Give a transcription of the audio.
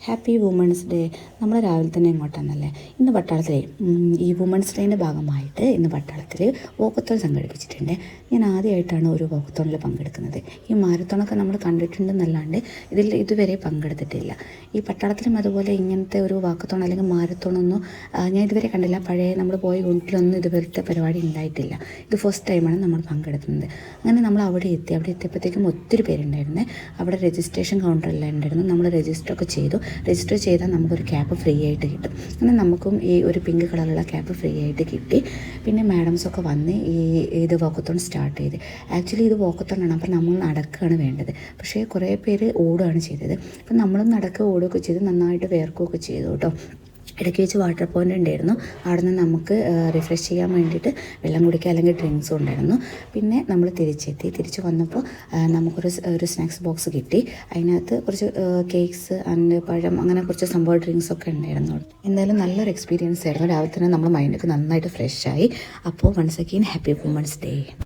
Happy women's day. നമ്മൾ രാവിലെ തന്നെ എങ്ങോട്ടാണെന്നല്ലേ, ഇന്ന് പട്ടാളത്തിൽ ഈ വുമൺസ് ഡേൻ്റെ ഭാഗമായിട്ട് ഇന്ന് പട്ടാളത്തിൽ വോക്കത്തോൺ സംഘടിപ്പിച്ചിട്ടുണ്ട്. ഞാൻ ആദ്യമായിട്ടാണ് ഒരു വോക്കത്തോണിൽ പങ്കെടുക്കുന്നത്. ഈ മാരത്തോണൊക്കെ നമ്മൾ കണ്ടിട്ടുണ്ടെന്നല്ലാണ്ട് ഇതുവരെ പങ്കെടുത്തിട്ടില്ല. ഈ പട്ടാളത്തിലും അതുപോലെ ഇങ്ങനത്തെ ഒരു വാക്കത്തോൺ അല്ലെങ്കിൽ മാരത്തോണൊന്നും ഞാൻ ഇതുവരെ കണ്ടില്ല. പഴയ നമ്മൾ പോയ യൂണിറ്റിലൊന്നും ഇതുപോലത്തെ പരിപാടി ഉണ്ടായിട്ടില്ല. ഇത് ഫസ്റ്റ് ടൈമാണ് നമ്മൾ പങ്കെടുക്കുന്നത്. അങ്ങനെ നമ്മൾ അവിടെ എത്തിയപ്പോഴത്തേക്കും ഒത്തിരി പേരുണ്ടായിരുന്നേ. അവിടെ രജിസ്ട്രേഷൻ കൗണ്ടറെല്ലാം ഉണ്ടായിരുന്നു. നമ്മൾ രജിസ്റ്ററൊക്കെ ചെയ്തു. രജിസ്റ്റർ ചെയ്താൽ നമുക്കൊരു ക്യാപ്പ് ഫ്രീ ആയിട്ട് കിട്ടും. അങ്ങനെ നമുക്കും ഈ ഒരു പിങ്ക് കളറുള്ള ക്യാപ്പ് ഫ്രീ ആയിട്ട് കിട്ടി. പിന്നെ മാഡംസൊക്കെ വന്ന് ഇത് വോക്കത്തോൺ സ്റ്റാർട്ട് ചെയ്ത്. ആക്ച്വലി ഇത് വോക്കത്തോണാണ്, അപ്പോൾ നമ്മൾ നടക്കുകയാണ് വേണ്ടത്. പക്ഷേ കുറേ പേര് ഓടുകയാണ് ചെയ്തത്. അപ്പം നമ്മളും നടക്കുക ഓടുകയൊക്കെ ചെയ്ത് നന്നായിട്ട് വേർക്കുകയൊക്കെ ചെയ്തു കേട്ടോ. ഇടയ്ക്ക് വെച്ച് വാട്ടർ പോയിൻ്റ് ഉണ്ടായിരുന്നു. അവിടെ നിന്ന് നമുക്ക് റിഫ്രഷ് ചെയ്യാൻ വേണ്ടിയിട്ട് വെള്ളം കുടിക്കുക അല്ലെങ്കിൽ ഡ്രിങ്ക്സും ഉണ്ടായിരുന്നു. പിന്നെ നമ്മൾ തിരിച്ച് വന്നപ്പോൾ നമുക്കൊരു സ്നാക്സ് ബോക്സ് കിട്ടി. അതിനകത്ത് കുറച്ച് കേക്ക്സ് ആൻഡ് പഴം അങ്ങനെ കുറച്ച് സംഭവം ഡ്രിങ്ക്സൊക്കെ ഉണ്ടായിരുന്നു. എന്തായാലും നല്ലൊരു എക്സ്പീരിയൻസ് ആയിരുന്നു. രാവിലെ തന്നെ നമ്മുടെ മൈൻഡൊക്കെ നന്നായിട്ട് ഫ്രഷായി. അപ്പോൾ once again happy women's day.